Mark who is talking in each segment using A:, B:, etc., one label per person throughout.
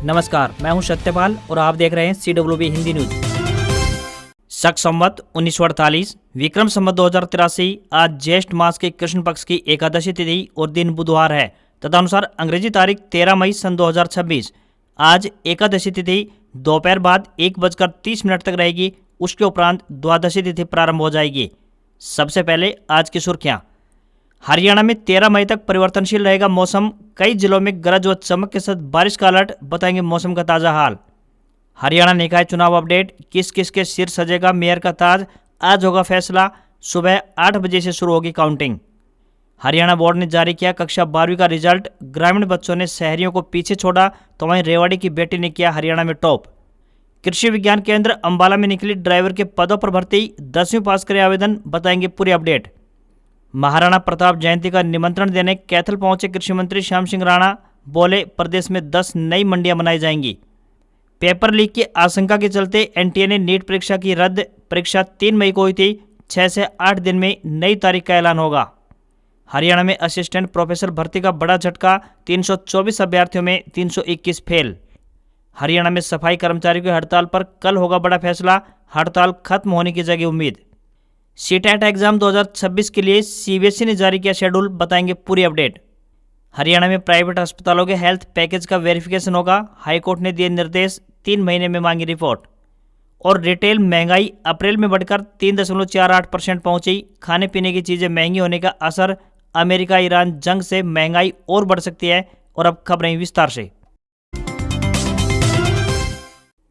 A: नमस्कार, मैं हूं सत्यपाल और आप देख रहे हैं CWB हिंदी न्यूज। शक संवत 1948 विक्रम संवत 2083 आज ज्येष्ठ मास के कृष्ण पक्ष की एकादशी तिथि और दिन बुधवार है। तदनुसार अंग्रेजी तारीख 13 मई सन 2026। आज एकादशी तिथि दोपहर बाद 1:30 तक रहेगी। उसके उपरांत द्वादशी तिथि प्रारंभ हो जाएगी। सबसे पहले आज की सुर्खियां। हरियाणा में 13 मई तक परिवर्तनशील रहेगा मौसम। कई जिलों में गरज व चमक के साथ बारिश का अलर्ट, बताएंगे मौसम का ताज़ा हाल। हरियाणा निकाय चुनाव अपडेट, किस किस के सिर सजेगा मेयर का ताज, आज होगा फैसला। सुबह 8 बजे से शुरू होगी काउंटिंग। हरियाणा बोर्ड ने जारी किया कक्षा 12वीं का रिजल्ट। ग्रामीण बच्चों ने शहरियों को पीछे छोड़ा तो वहीं रेवाड़ी की बेटी ने किया हरियाणा में टॉप। कृषि विज्ञान केंद्र अंबाला में निकली ड्राइवर के पदों पर भर्ती, 10वीं पास करें आवेदन, बताएंगे पूरी अपडेट। महाराणा प्रताप जयंती का निमंत्रण देने कैथल पहुंचे कृषि मंत्री श्याम सिंह राणा, बोले प्रदेश में 10 नई मंडियां बनाई जाएंगी। पेपर लीक की आशंका के चलते एनटीए ने नीट परीक्षा की रद्द। परीक्षा 3 मई को हुई थी। 6 से 8 दिन में नई तारीख का ऐलान होगा। हरियाणा में असिस्टेंट प्रोफेसर भर्ती का बड़ा झटका, 324 अभ्यर्थियों में 321 फेल। हरियाणा में सफाई कर्मचारियों की हड़ताल पर कल होगा बड़ा फैसला। हड़ताल खत्म होने की जगह उम्मीद। सीटेट एग्जाम 2026 के लिए सीबीएसई ने जारी किया शेड्यूल, बताएंगे पूरी अपडेट। हरियाणा में प्राइवेट अस्पतालों के हेल्थ पैकेज का वेरिफिकेशन होगा। हाईकोर्ट ने दिए निर्देश, 3 महीने में मांगी रिपोर्ट। और रिटेल महंगाई अप्रैल में बढ़कर 3.48% पहुंची। खाने पीने की चीज़ें महंगी होने का असर, अमेरिका ईरान जंग से महंगाई और बढ़ सकती है। और अब खबरें विस्तार से।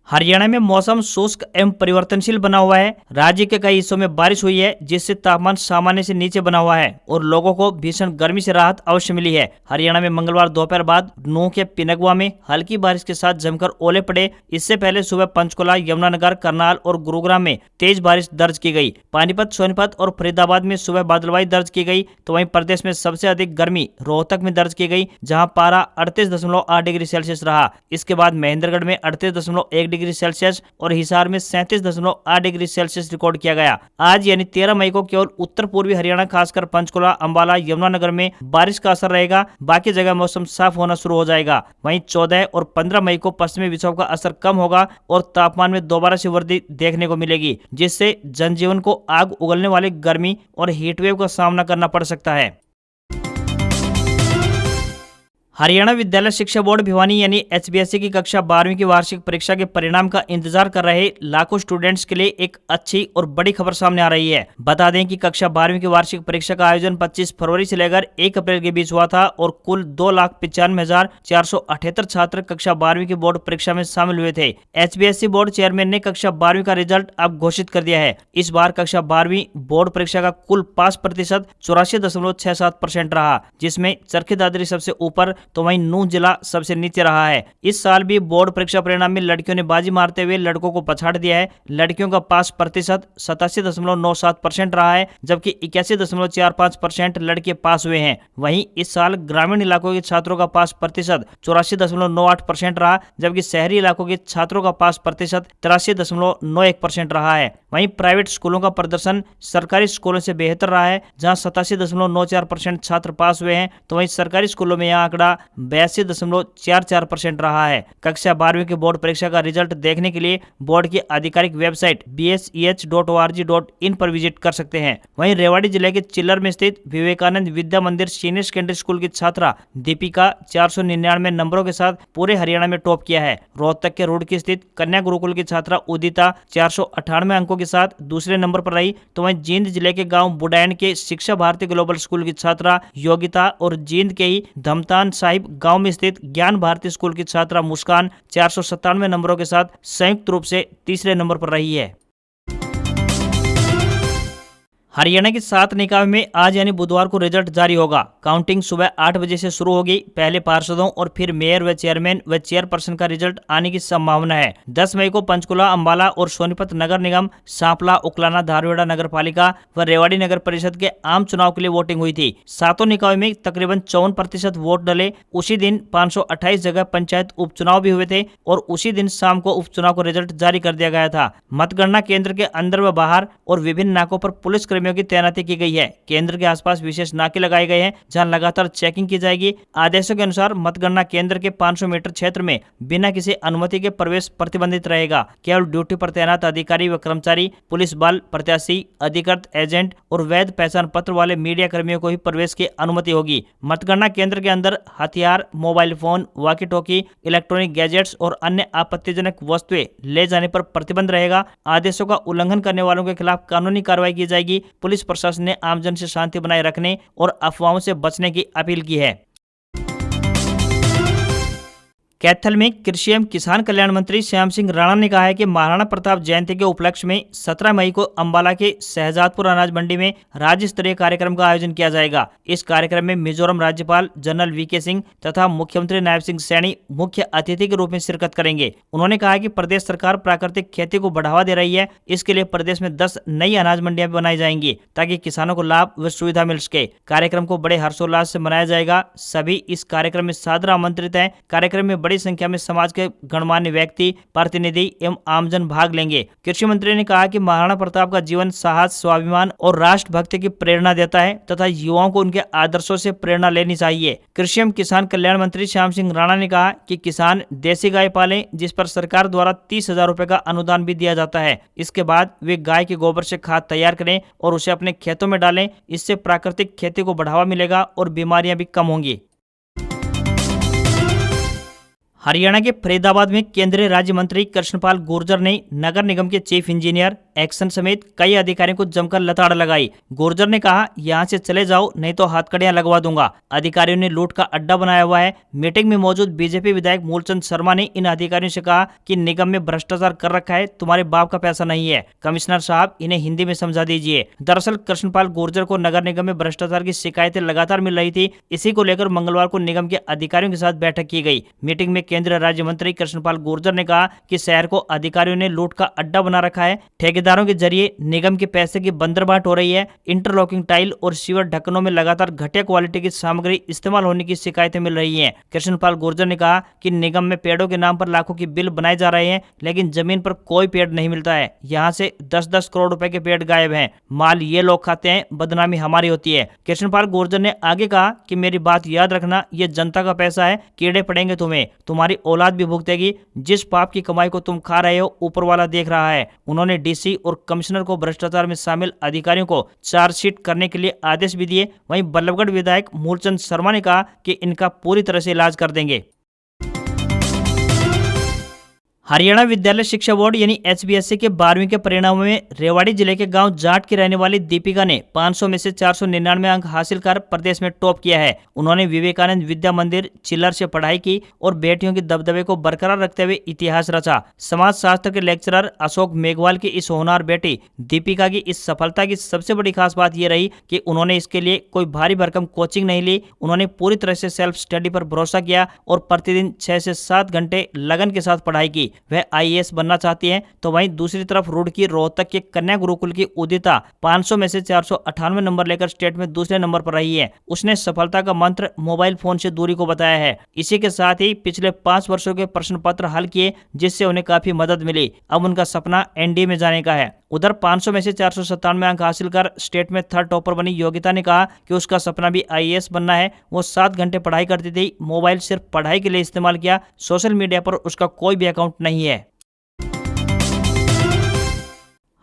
A: हरियाणा में मौसम शुष्क एवं परिवर्तनशील बना हुआ है। राज्य के कई हिस्सों में बारिश हुई है, जिससे तापमान सामान्य से नीचे बना हुआ है और लोगों को भीषण गर्मी से राहत अवश्य मिली है। हरियाणा में मंगलवार दोपहर बाद नूंह के पिनगुआ में हल्की बारिश के साथ जमकर ओले पड़े। इससे पहले सुबह पंचकुला, यमुनानगर, करनाल और गुरुग्राम में तेज बारिश दर्ज की गई। पानीपत, सोनीपत और फरीदाबाद में सुबह बादलवाई दर्ज की गई। तो वहीं प्रदेश में सबसे अधिक गर्मी रोहतक में दर्ज की गई, जहाँ पारा 38.8 डिग्री सेल्सियस रहा। इसके बाद महेंद्रगढ़ में 38.1 डिग्री सेल्सियस और हिसार में 37.8 डिग्री सेल्सियस रिकॉर्ड किया गया। आज यानी 13 मई को केवल उत्तर पूर्वी हरियाणा, खासकर पंचकुला, अंबाला, यमुनानगर में बारिश का असर रहेगा। बाकी जगह मौसम साफ होना शुरू हो जाएगा। वहीं 14 और 15 मई को पश्चिमी विक्षोभ का असर कम होगा और तापमान में दोबारा से वृद्धि देखने को मिलेगी, जिससे जनजीवन को आग उगलने वाली गर्मी और हीटवेव का सामना करना पड़ सकता है। हरियाणा विद्यालय शिक्षा बोर्ड भिवानी यानी HBSE की कक्षा 12वीं की वार्षिक परीक्षा के परिणाम का इंतजार कर रहे लाखों स्टूडेंट्स के लिए एक अच्छी और बड़ी खबर सामने आ रही है। बता दें कि कक्षा 12वीं की वार्षिक परीक्षा का आयोजन 25 फरवरी से लेकर 1 अप्रैल के बीच हुआ था और कुल 2,95,478 छात्र कक्षा 12वीं की बोर्ड परीक्षा में शामिल हुए थे। HBSE बोर्ड चेयरमैन ने कक्षा 12वीं का रिजल्ट अब घोषित कर दिया है। इस बार कक्षा 12वीं बोर्ड परीक्षा का कुल पास प्रतिशत 84.67% रहा, जिसमें चरखी दादरी सबसे ऊपर तो वहीं नूंह जिला सबसे नीचे रहा है। इस साल भी बोर्ड परीक्षा परिणाम में लड़कियों ने बाजी मारते हुए लड़कों को पछाड़ दिया है। लड़कियों का पास प्रतिशत 87.97% रहा है, जबकि 81.45% लड़के पास हुए हैं। वहीं इस साल ग्रामीण इलाकों के छात्रों का पास प्रतिशत 84.98% रहा, जबकि शहरी इलाकों के छात्रों का पास प्रतिशत 83.91% रहा है। वहीं प्राइवेट स्कूलों का प्रदर्शन सरकारी स्कूलों से बेहतर रहा है, जहां 87.94% छात्र पास हुए हैं, तो वहीं सरकारी स्कूलों में यह आंकड़ा 82.44% रहा है। कक्षा 12वीं की बोर्ड परीक्षा का रिजल्ट देखने के लिए बोर्ड की आधिकारिक वेबसाइट bseh.org.in पर विजिट कर सकते हैं। वहीं रेवाड़ी जिले के चिल्लर में स्थित विवेकानंद विद्या मंदिर सीनियर सेकेंडरी स्कूल की छात्रा दीपिका 499 नंबरों के साथ पूरे हरियाणा में टॉप किया है। रोहतक के रुड़की स्थित कन्या गुरुकुल की छात्रा उदिता 498 अंकों के साथ दूसरे नंबर पर रही। तो वहीं जींद जिले के गाँव बुडैन के शिक्षा भारती ग्लोबल स्कूल की छात्रा योगिता और जींद के ही धमतान साहिब गांव में स्थित ज्ञान भारती स्कूल की छात्रा मुस्कान 497 नंबरों के साथ संयुक्त रूप से तीसरे नंबर पर रही है। हरियाणा के 7 निकाय में आज यानी बुधवार को रिजल्ट जारी होगा। काउंटिंग सुबह 8 बजे से शुरू होगी। पहले पार्षदों और फिर मेयर व चेयरमैन व चेयरपर्सन का रिजल्ट आने की संभावना है। 10 मई को पंचकुला, अंबाला और सोनीपत नगर निगम, सांपला, उकलाना, धारवेड़ा नगर पालिका व रेवाड़ी नगर परिषद के आम चुनाव के लिए वोटिंग हुई थी। 7 निकायों में तकरीबन 54% वोट डले। उसी दिन 528 जगह पंचायत उपचुनाव भी हुए थे और उसी दिन शाम को उपचुनाव को रिजल्ट जारी कर दिया गया था। मतगणना केंद्र के अंदर व बाहर और विभिन्न नाकों पर पुलिस कर्मियों की तैनाती की गई है। केंद्र के आसपास विशेष नाके लगाए गए हैं जहां लगातार चेकिंग की जाएगी। आदेशों के अनुसार मतगणना केंद्र के 500 मीटर क्षेत्र में बिना किसी अनुमति के प्रवेश प्रतिबंधित रहेगा। केवल ड्यूटी पर तैनात अधिकारी व कर्मचारी, पुलिस बल, प्रत्याशी, अधिकृत एजेंट और वैध पहचान पत्र वाले मीडिया कर्मियों को ही प्रवेश की अनुमति होगी। मतगणना केंद्र के अंदर हथियार, mobile phone, walkie talkie, electronic gadgets और अन्य आपत्तिजनक वस्तुएं ले जाने पर प्रतिबंध रहेगा। आदेशों का उल्लंघन करने वालों के खिलाफ कानूनी कार्रवाई की जाएगी। पुलिस प्रशासन ने आमजन से शांति बनाए रखने और अफवाहों से बचने की अपील की है। कैथल में कृषि एवं किसान कल्याण मंत्री श्याम सिंह राणा ने कहा है कि महाराणा प्रताप जयंती के उपलक्ष्य में 17 मई को अंबाला के शहजादपुर अनाज मंडी में राज्य स्तरीय कार्यक्रम का आयोजन किया जाएगा। इस कार्यक्रम में मिजोरम राज्यपाल जनरल वीके सिंह तथा मुख्यमंत्री नायब सिंह सैनी मुख्य अतिथि के रूप में शिरकत करेंगे। उन्होंने कहा कि प्रदेश सरकार प्राकृतिक खेती को बढ़ावा दे रही है। इसके लिए प्रदेश में 10 नई अनाज मंडियां बनाई जाएंगी ताकि किसानों को लाभ व सुविधा मिल सके। कार्यक्रम को बड़े हर्षोल्लास से मनाया जाएगा। सभी इस कार्यक्रम में सादर आमंत्रित हैं। कार्यक्रम में बड़ी संख्या में समाज के गणमान्य व्यक्ति, प्रतिनिधि एवं आमजन भाग लेंगे। कृषि मंत्री ने कहा कि महाराणा प्रताप का जीवन साहस, स्वाभिमान और राष्ट्रभक्ति की प्रेरणा देता है तथा युवाओं को उनके आदर्शों से प्रेरणा लेनी चाहिए। कृषि एवं किसान कल्याण मंत्री श्याम सिंह राणा ने कहा कि किसान देसी गाय पालें, जिस पर सरकार द्वारा 30,000 रुपए का अनुदान भी दिया जाता है। इसके बाद वे गाय के गोबर से खाद तैयार करें और उसे अपने खेतों में डालें। इससे प्राकृतिक खेती को बढ़ावा मिलेगा और बीमारियां भी कम होंगी। हरियाणा के फरीदाबाद में केंद्रीय राज्य मंत्री कृष्णपाल गुर्जर ने नगर निगम के चीफ इंजीनियर, एक्शन समेत कई अधिकारियों को जमकर लताड़ लगाई। गुर्जर ने कहा, यहां से चले जाओ नहीं तो हथकड़ियां लगवा दूंगा। अधिकारियों ने लूट का अड्डा बनाया हुआ है। मीटिंग में मौजूद बीजेपी विधायक मूलचंद शर्मा ने इन अधिकारियों से कहा कि निगम में भ्रष्टाचार कर रखा है, तुम्हारे बाप का पैसा नहीं है। कमिश्नर साहब, इन्हें हिंदी में समझा दीजिए। दरअसल कृष्णपाल गुर्जर को नगर निगम में भ्रष्टाचार की शिकायतें लगातार मिल रही थी। इसी को लेकर मंगलवार को निगम के अधिकारियों के साथ बैठक की गई। मीटिंग में केंद्रीय राज्य मंत्री कृष्णपाल गुर्जर ने कहा कि शहर को अधिकारियों ने लूट का अड्डा बना रखा है। ठेकेदारों के जरिए निगम के पैसे की बंदरबाट हो रही है। इंटरलॉकिंग टाइल और सीवर ढक्कनों में लगातार घटिया क्वालिटी की सामग्री इस्तेमाल होने की शिकायतें मिल रही हैं। कृष्णपाल गुर्जर ने कहा कि निगम में पेड़ों के नाम पर लाखों की बिल बनाए जा रहे हैं, लेकिन जमीन पर कोई पेड़ नहीं मिलता है। यहाँ से 10-10 करोड़ रुपए के पेड़ गायब हैं। माल ये लोग खाते हैं, बदनामी हमारी होती है। कृष्णपाल गुर्जर ने आगे कहा कि मेरी बात याद रखना, ये जनता का पैसा है, कीड़े पड़ेंगे तुम्हें, तुम्हारी औलाद भी भुगतेगी। जिस पाप की कमाई को तुम खा रहे हो ऊपर वाला देख रहा है। उन्होंने डीसी और कमिश्नर को भ्रष्टाचार में शामिल अधिकारियों को चार्जशीट करने के लिए आदेश भी दिए। वहीं बल्लभगढ़ विधायक मूलचंद शर्मा ने कहा कि इनका पूरी तरह से इलाज कर देंगे। हरियाणा विद्यालय शिक्षा बोर्ड यानी HBSC के 12वीं के परिणामों में रेवाड़ी जिले के गांव जाट की रहने वाली दीपिका ने 500 में से 499 अंक हासिल कर प्रदेश में टॉप किया है। उन्होंने विवेकानंद विद्या मंदिर चिल्लर से पढ़ाई की और बेटियों के दबदबे को बरकरार रखते हुए इतिहास रचा। समाज शास्त्र के लेक्चरर अशोक मेघवाल की इस होनहार बेटी दीपिका की इस सफलता की सबसे बड़ी खास बात यह रही कि उन्होंने इसके लिए कोई भारी भरकम कोचिंग नहीं ली। उन्होंने पूरी तरह से सेल्फ स्टडी पर भरोसा किया और प्रतिदिन 6 से 7 घंटे लगन के साथ पढ़ाई की। वह IAS बनना चाहती हैं। तो वहीं दूसरी तरफ रुड़की रोहतक के कन्या गुरुकुल की उदिता 500 में से 498 नंबर लेकर स्टेट में दूसरे नंबर पर रही है। उसने सफलता का मंत्र मोबाइल फोन से दूरी को बताया है। इसी के साथ ही पिछले 5 वर्षों के प्रश्न पत्र हल किए, जिससे उन्हें काफी मदद मिली। अब उनका सपना NDA में जाने का है। उधर 500 में से 497 अंक हासिल कर स्टेट में 3rd टॉपर बनी योगिता ने कहा कि उसका सपना भी IAS बनना है। वो 7 घंटे पढ़ाई करती थी। मोबाइल सिर्फ पढ़ाई के लिए इस्तेमाल किया। सोशल मीडिया पर उसका कोई भी अकाउंट नहीं है।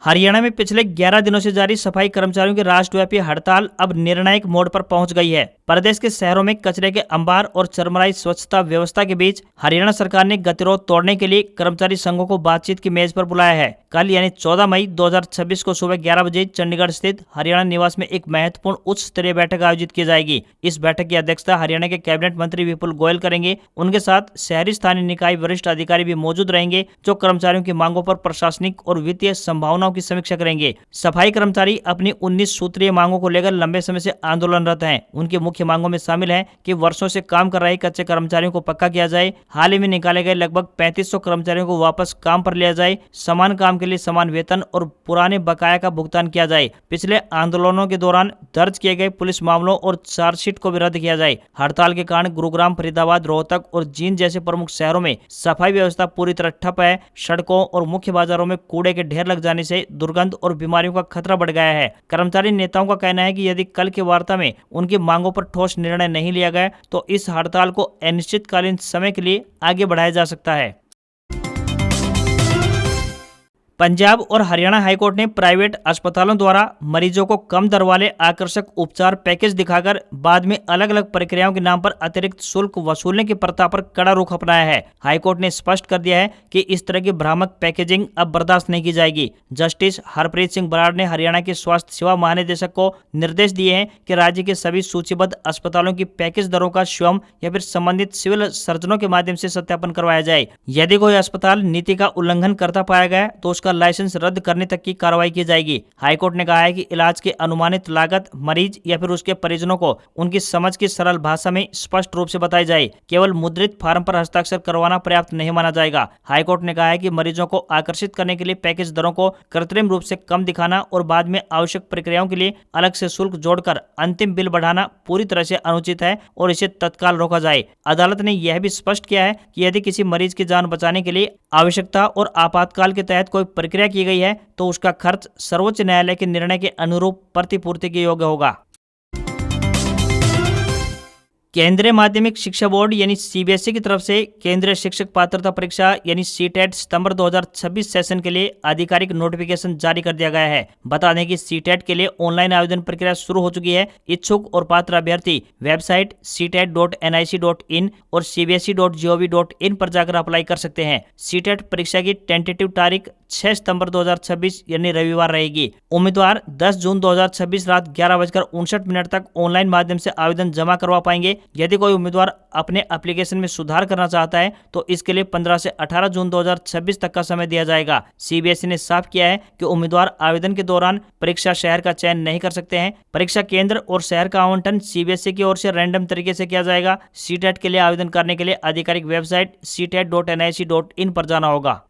A: हरियाणा में पिछले 11 दिनों से जारी सफाई कर्मचारियों की राष्ट्रव्यापी हड़ताल अब निर्णायक मोड़ पर पहुंच गई है। प्रदेश के शहरों में कचरे के अंबार और चरमराई स्वच्छता व्यवस्था के बीच हरियाणा सरकार ने गतिरोध तोड़ने के लिए कर्मचारी संघों को बातचीत की मेज पर बुलाया है। कल यानी 14 मई 2026 को सुबह 11 बजे चंडीगढ़ स्थित हरियाणा निवास में एक महत्वपूर्ण उच्च स्तरीय बैठक आयोजित की जाएगी। इस बैठक की अध्यक्षता हरियाणा के कैबिनेट मंत्री विपुल गोयल करेंगे। उनके साथ शहरी स्थानीय निकाय वरिष्ठ अधिकारी भी मौजूद रहेंगे, जो कर्मचारियों की मांगों पर प्रशासनिक और वित्तीय संभावनाओं की समीक्षा करेंगे। सफाई कर्मचारी अपनी 19 सूत्रीय मांगों को लेकर लंबे समय से आंदोलनरत हैं। उनकी मुख्य मांगों में शामिल है कि वर्षों से काम कर रहे कच्चे कर्मचारियों को पक्का किया जाए, हाल ही में निकाले गए लगभग 3500 कर्मचारियों को वापस काम पर लिया जाए, समान काम के लिए समान वेतन और पुराने बकाया का भुगतान किया जाए, पिछले आंदोलनों के दौरान दर्ज किए गए पुलिस मामलों और चार्जशीट को भी रद्द किया जाए। हड़ताल के कारण गुरुग्राम, फरीदाबाद, रोहतक और जींद जैसे प्रमुख शहरों में सफाई व्यवस्था पूरी तरह ठप है। सड़कों और मुख्य बाजारों में कूड़े के ढेर लग जाने से से दुर्गंध और बीमारियों का खतरा बढ़ गया है। कर्मचारी नेताओं का कहना है कि यदि कल की वार्ता में उनकी मांगों पर ठोस निर्णय नहीं लिया गया तो इस हड़ताल को अनिश्चितकालीन समय के लिए आगे बढ़ाया जा सकता है। पंजाब और हरियाणा हाईकोर्ट ने प्राइवेट अस्पतालों द्वारा मरीजों को कम दर वाले आकर्षक उपचार पैकेज दिखाकर बाद में अलग अलग प्रक्रियाओं के नाम पर अतिरिक्त शुल्क वसूलने की प्रथा पर कड़ा रुख अपनाया है। हाईकोर्ट ने स्पष्ट कर दिया है कि इस तरह की भ्रामक पैकेजिंग अब बर्दाश्त नहीं की जाएगी। जस्टिस हरप्रीत सिंह बराड़ ने हरियाणा के स्वास्थ्य सेवा महानिदेशक को निर्देश दिए हैं कि राज्य के सभी सूचीबद्ध अस्पतालों की पैकेज दरों का स्वयं या फिर संबंधित सिविल सर्जनों के माध्यम से सत्यापन करवाया जाए। यदि कोई अस्पताल नीति का उल्लंघन करता पाया गया तो उसका लाइसेंस रद्द करने तक की कार्रवाई की जाएगी। हाईकोर्ट ने कहा है कि इलाज की अनुमानित लागत मरीज या फिर उसके परिजनों को उनकी समझ की सरल भाषा में स्पष्ट रूप से बताई जाए। केवल मुद्रित फार्म पर हस्ताक्षर करवाना पर्याप्त नहीं माना जाएगा। हाईकोर्ट ने कहा है कि मरीजों को आकर्षित करने के लिए पैकेज दरों को कृत्रिम रूप से कम दिखाना और बाद में आवश्यक प्रक्रियाओं के लिए अलग से शुल्क जोड़कर अंतिम बिल बढ़ाना पूरी तरह से अनुचित है और इसे तत्काल रोका जाए। अदालत ने यह भी स्पष्ट किया है कि यदि किसी मरीज की जान बचाने के लिए आवश्यकता और आपातकाल के तहत कोई प्रक्रिया की गई है तो उसका खर्च सर्वोच्च न्यायालय के निर्णय के अनुरूप प्रतिपूर्ति के योग्य होगा। केंद्रीय माध्यमिक शिक्षा बोर्ड यानी सीबीएसई की तरफ से केंद्रीय शिक्षक पात्रता परीक्षा यानी सीटेट सितंबर 2026 सेशन के लिए आधिकारिक नोटिफिकेशन जारी कर दिया गया है। बता दें कि सीटेट के लिए ऑनलाइन आवेदन प्रक्रिया शुरू हो चुकी है। इच्छुक और पात्र अभ्यर्थी वेबसाइट ctet.nic.in और cbse.gov.in पर जाकर अप्लाई कर सकते हैं। सीटेट परीक्षा की टेंटेटिव तारीख 6 सितंबर 2026 यानी रविवार रहेगी। उम्मीदवार 10 जून 2026 रात 11:59 तक ऑनलाइन माध्यम से आवेदन जमा करवा पाएंगे। यदि कोई उम्मीदवार अपने एप्लीकेशन में सुधार करना चाहता है तो इसके लिए 15 से 18 जून 2026 तक का समय दिया जाएगा। सीबीएसई ने साफ किया है कि उम्मीदवार आवेदन के दौरान परीक्षा शहर का चयन नहीं कर सकते हैं। परीक्षा केंद्र और शहर का आवंटन सीबीएसई की ओर से रैंडम तरीके से किया जाएगा। सीटेट के लिए आवेदन करने के लिए आधिकारिक वेबसाइट ctet.nic.in पर जाना होगा।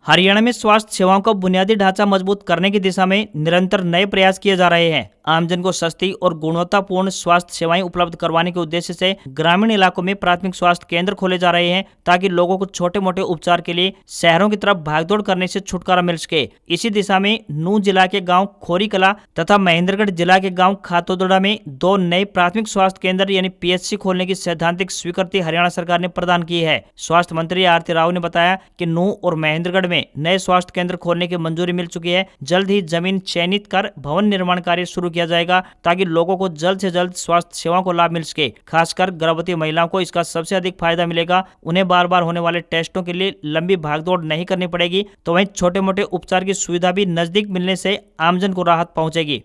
A: हरियाणा में स्वास्थ्य सेवाओं का बुनियादी ढांचा मजबूत करने की दिशा में निरंतर नए प्रयास किए जा रहे हैं। आमजन को सस्ती और गुणवत्तापूर्ण स्वास्थ्य सेवाएं उपलब्ध करवाने के उद्देश्य से ग्रामीण इलाकों में प्राथमिक स्वास्थ्य केंद्र खोले जा रहे हैं ताकि लोगों को छोटे मोटे उपचार के लिए शहरों की तरफ भागदौड़ करने से छुटकारा मिल सके। इसी दिशा में नूंह जिला के गांव खोरीकला तथा महेंद्रगढ़ जिला के गांव खातोदड़ा में 2 नए प्राथमिक स्वास्थ्य केंद्र यानी पीएचसी खोलने की सैद्धांतिक स्वीकृति हरियाणा सरकार ने प्रदान की है। स्वास्थ्य मंत्री आरती राव ने बताया कि नूंह और महेंद्रगढ़ में नए स्वास्थ्य केंद्र खोलने की मंजूरी मिल चुकी है। जल्द ही जमीन चयनित कर भवन निर्माण कार्य शुरू किया जाएगा ताकि लोगों को जल्द से जल्द स्वास्थ्य सेवाओं को लाभ मिल सके। खासकर गर्भवती महिलाओं को इसका सबसे अधिक फायदा मिलेगा। उन्हें बार बार होने वाले टेस्टों के लिए लंबी भागदौड़ नहीं करनी पड़ेगी। तो वहीं छोटे मोटे उपचार की सुविधा भी नजदीक मिलने से आमजन को राहत पहुंचेगी।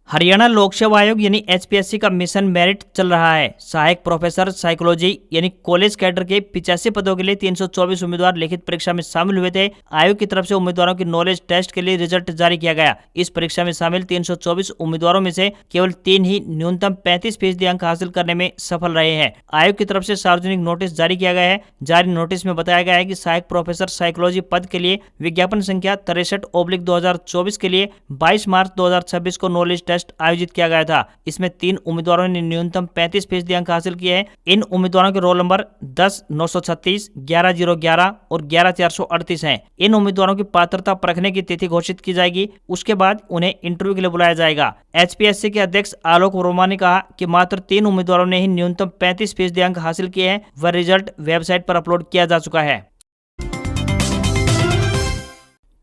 A: हरियाणा लोक सेवा आयोग यानी एचपीएससी का मिशन मेरिट चल रहा है। सहायक प्रोफेसर साइकोलॉजी यानी कॉलेज कैडर के 85 पदों के लिए 324 उम्मीदवार लिखित परीक्षा में शामिल हुए थे। आयोग की तरफ से उम्मीदवारों की नॉलेज टेस्ट के लिए रिजल्ट जारी किया गया। इस परीक्षा में शामिल 324 उम्मीदवारों में से केवल 3 ही न्यूनतम 35% अंक हासिल करने में सफल रहे हैं। आयोग की तरफ से सार्वजनिक नोटिस जारी किया गया है। जारी नोटिस में बताया गया है कि सहायक प्रोफेसर साइकोलॉजी पद के लिए विज्ञापन संख्या 63/2024 के लिए 22 मार्च 2026 को नॉलेज टेस्ट आयोजित किया गया था। इसमें 3 उम्मीदवारों ने न्यूनतम 35% अंक हासिल किए हैं। इन उम्मीदवारों के रोल नंबर 10,936, 11,011 और 11,438 हैं। इन उम्मीदवारों की पात्रता परखने की तिथि घोषित की जाएगी। उसके बाद उन्हें इंटरव्यू के लिए बुलाया जाएगा। एचपीएससी के अध्यक्ष आलोक वर्मा ने कहा कि मात्र 3 उम्मीदवारों ने ही न्यूनतम 35% अंक हासिल किए हैं। वह रिजल्ट वेबसाइट पर अपलोड किया जा चुका है।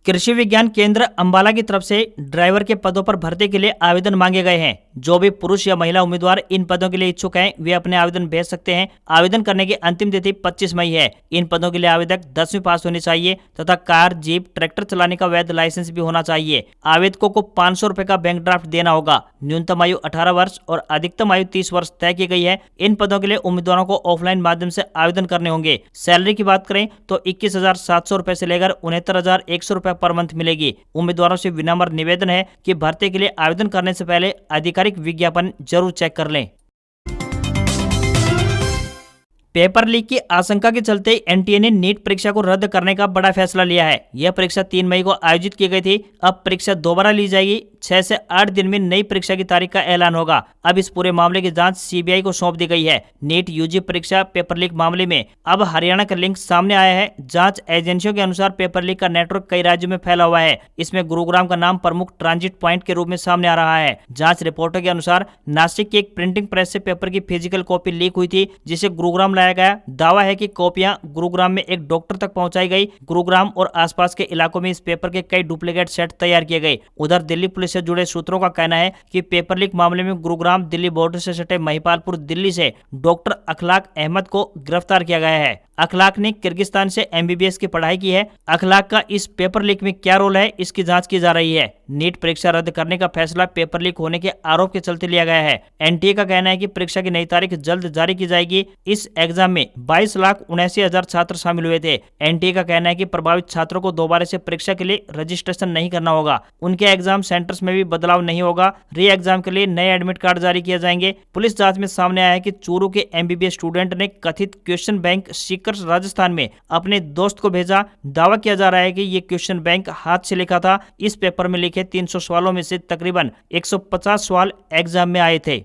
A: कृषि विज्ञान केंद्र अंबाला की तरफ से ड्राइवर के पदों पर भर्ती के लिए आवेदन मांगे गए हैं। जो भी पुरुष या महिला उम्मीदवार इन पदों के लिए इच्छुक हैं वे अपने आवेदन भेज सकते हैं। आवेदन करने की अंतिम तिथि 25 मई है। इन पदों के लिए आवेदक 10वीं पास होनी चाहिए तथा कार, जीप, ट्रैक्टर चलाने का वैध लाइसेंस भी होना चाहिए। आवेदकों को 500 रुपए का बैंक ड्राफ्ट देना होगा। न्यूनतम आयु 18 वर्ष और अधिकतम आयु 30 वर्ष तय की गई है। इन पदों के लिए उम्मीदवारों को ऑफलाइन माध्यम से आवेदन करने होंगे। सैलरी की बात करें तो 21,700 रुपए से लेकर 69,100 रुपए पर मंथ मिलेगी। उम्मीदवारों से विनम्र निवेदन है कि भर्ती के लिए आवेदन करने से पहले आधिकारिक विज्ञापन जरूर चेक कर लें। पेपर लीक की आशंका के चलते एनटीए ने नीट परीक्षा को रद्द करने का बड़ा फैसला लिया है। यह परीक्षा 3 मई को आयोजित की गई थी। अब परीक्षा दोबारा ली जाएगी। 6 से 8 दिन में नई परीक्षा की तारीख का ऐलान होगा। अब इस पूरे मामले की जांच सीबीआई को सौंप दी गई है। नीट यूजी परीक्षा पेपर लीक मामले में अब हरियाणा का लिंक सामने आया है। जांच एजेंसियों के अनुसार पेपर लीक का नेटवर्क कई राज्यों में फैला हुआ है। इसमें गुरुग्राम का नाम प्रमुख ट्रांजिट पॉइंट के रूप में सामने आ रहा है। जांच रिपोर्टों के अनुसार नासिक की एक प्रिंटिंग प्रेस से पेपर की फिजिकल कॉपी लीक हुई थी, जिसे गुरुग्राम लाया गया। दावा है कि कॉपियां गुरुग्राम में एक डॉक्टर तक पहुंचाई गई। गुरुग्राम और आसपास के इलाकों में इस पेपर के कई डुप्लीकेट सेट तैयार किए गए। उधर दिल्ली पुलिस से जुड़े सूत्रों का कहना है कि पेपर लीक मामले में गुरुग्राम दिल्ली बॉर्डर से सटे महिपालपुर दिल्ली से डॉक्टर अखलाक अहमद को गिरफ्तार किया गया है। अखलाक ने किर्गिस्तान से एमबीबीएस की पढ़ाई की है। अखलाक का इस पेपर लीक में क्या रोल है, इसकी जांच की जा रही है। नीट परीक्षा रद्द करने का फैसला पेपर लीक होने के आरोप के चलते लिया गया है। एनटीए का कहना है कि परीक्षा की नई तारीख जल्द जारी की जाएगी। इस एग्जाम में 22,79,000 छात्र शामिल हुए थे। एनटीए का कहना है कि प्रभावित छात्रों को दोबारा से परीक्षा के लिए रजिस्ट्रेशन नहीं करना होगा। उनके एग्जाम सेंटर्स में भी बदलाव नहीं होगा। री एग्जाम के लिए नए एडमिट कार्ड जारी किए जाएंगे। पुलिस जांच में सामने आया है कि चूरू के एमबीबीएस स्टूडेंट ने कथित क्वेश्चन बैंक राजस्थान में अपने दोस्त को भेजा। दावा किया जा रहा है कि ये क्वेश्चन बैंक हाथ से लिखा था। इस पेपर में लिखे 300 सवालों में से तकरीबन 150 सवाल एग्जाम में आए थे।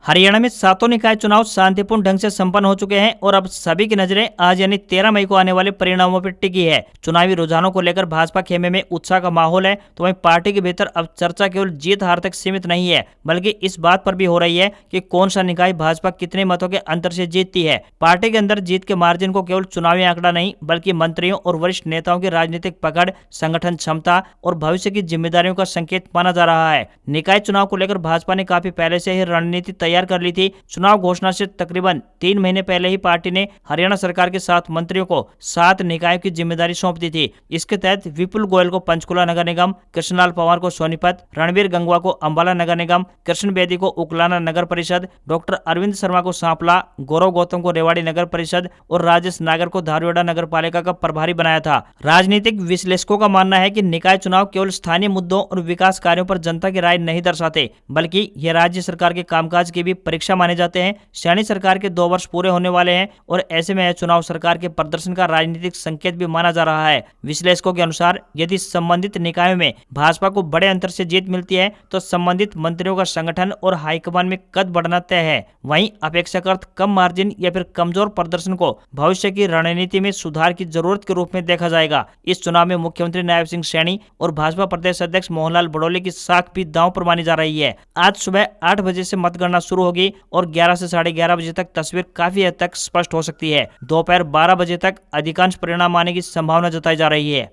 A: हरियाणा में सातों निकाय चुनाव शांतिपूर्ण ढंग से संपन्न हो चुके हैं और अब सभी की नजरें आज यानी 13 मई को आने वाले परिणामों पर टिकी है। चुनावी रुझानों को लेकर भाजपा खेमे में उत्साह का माहौल है, तो वहीं पार्टी के भीतर अब चर्चा केवल जीत हार तक सीमित नहीं है, बल्कि इस बात पर भी हो रही है कि कौन सा निकाय भाजपा कितने मतों के अंतर से जीतती है। पार्टी के अंदर जीत के मार्जिन को केवल चुनावी आंकड़ा नहीं, बल्कि मंत्रियों और वरिष्ठ नेताओं की राजनीतिक पकड़, संगठन क्षमता और भविष्य की जिम्मेदारियों का संकेत माना जा रहा है। निकाय चुनाव को लेकर भाजपा ने काफी पहले से ही रणनीति तैयार कर ली थी। चुनाव घोषणा से तकरीबन 3 महीने पहले ही पार्टी ने हरियाणा सरकार के 7 मंत्रियों को 7 निकायों की जिम्मेदारी सौंप दी थी। इसके तहत विपुल गोयल को पंचकुला नगर निगम, कृष्णलाल पंवार को सोनीपत, रणवीर गंगवा को अंबाला नगर निगम, कृष्ण बेदी को उकलाना नगर परिषद, डॉक्टर अरविंद शर्मा को सांपला, गौरव गौतम को रेवाड़ी नगर परिषद और राजेश नागर को धारवाड़ा नगर पालिका का प्रभारी बनाया था। राजनीतिक विश्लेषकों का मानना है कि निकाय चुनाव केवल स्थानीय मुद्दों और विकास कार्यों पर जनता की राय नहीं दर्शाते, बल्कि ये राज्य सरकार के कामकाज की भी परीक्षा माने जाते हैं। सैनी सरकार के 2 वर्ष पूरे होने वाले हैं और ऐसे में यह चुनाव सरकार के प्रदर्शन का राजनीतिक संकेत भी माना जा रहा है। विश्लेषकों के अनुसार यदि संबंधित निकायों में भाजपा को बड़े अंतर से जीत मिलती है तो संबंधित मंत्रियों का संगठन और हाईकमान में कद बढ़ना तय है। वहीं अपेक्षाकृत कम मार्जिन या फिर कमजोर प्रदर्शन को भविष्य की रणनीति में सुधार की जरूरत के रूप में देखा जाएगा। इस चुनाव में मुख्यमंत्री नायब सिंह सैनी और भाजपा प्रदेश अध्यक्ष मोहनलाल बड़ौली की साख भी दांव पर मानी जा रही है। आज सुबह 8 बजे से मतगणना शुरू होगी और 11 से 11:30 बजे तक तस्वीर काफी हद तक स्पष्ट हो सकती है। दोपहर 12 बजे तक अधिकांश परिणाम आने की संभावना जताई जा रही है।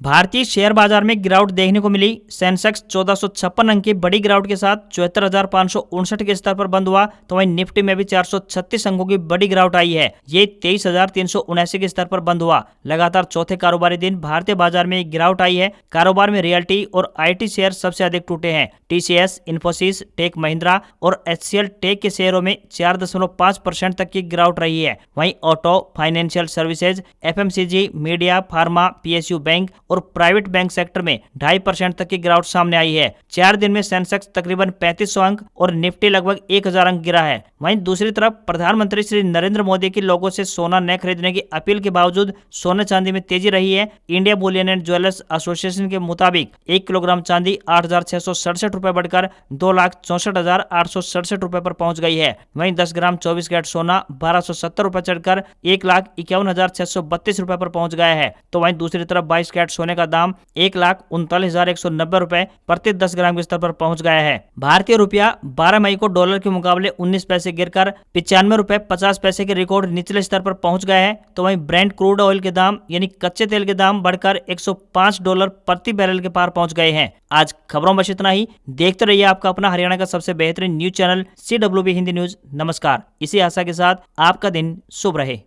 A: भारतीय शेयर बाजार में गिरावट देखने को मिली। सेंसेक्स 1456 अंक की बड़ी गिरावट के साथ 74,559 के स्तर पर बंद हुआ, तो वहीं निफ्टी में भी 436 अंकों की बड़ी गिरावट आई है। ये 23,379 के स्तर पर बंद हुआ। लगातार चौथे कारोबारी दिन भारतीय बाजार में गिरावट आई है। कारोबार में रियल्टी और आईटी शेयर सबसे अधिक टूटे हैं। टीसीएस, इन्फोसिस, टेक महिंद्रा और एचसीएल टेक के शेयरों में 4.5% तक की गिरावट रही है। वहीं auto, financial services, FMCG, media, pharma, PSU bank और प्राइवेट बैंक सेक्टर में 2.5% तक की गिरावट सामने आई है। 4 दिन में सेंसेक्स तकरीबन 3500 अंक और निफ्टी लगभग 1000 अंक गिरा है। वहीं दूसरी तरफ प्रधानमंत्री श्री नरेंद्र मोदी की लोगों से सोना न खरीदने की अपील के बावजूद सोने चांदी में तेजी रही है। India Boolean and jewellers association के मुताबिक 1 किलोग्राम चांदी 8,667 रुपए बढ़कर 2,64,867 रुपए पर पहुंच गई है। वहीं 10 ग्राम 24 कैरेट सोना 1,270 रुपए चढ़कर 1,51,632 रुपए पर पहुंच गया है। तो वहीं दूसरी तरफ 22 कैरेट सोने का दाम 1,39,190 रुपए प्रति 10 ग्राम के स्तर पर पहुंच गया है। भारतीय रुपया 12 मई को डॉलर के मुकाबले 19 पैसे गिरकर 95 रुपए 50 पैसे के रिकॉर्ड निचले स्तर पर पहुंच गया है। तो वहीं ब्रेंट क्रूड ऑयल के दाम यानी कच्चे तेल के दाम बढ़कर $105 प्रति बैरल के पार पहुंच गए हैं। आज खबरों में बस इतना ही। देखते रहिए आपका अपना हरियाणा का सबसे बेहतरीन news channel CWB Hindi news. नमस्कार। इसी आशा के साथ आपका दिन शुभ रहे।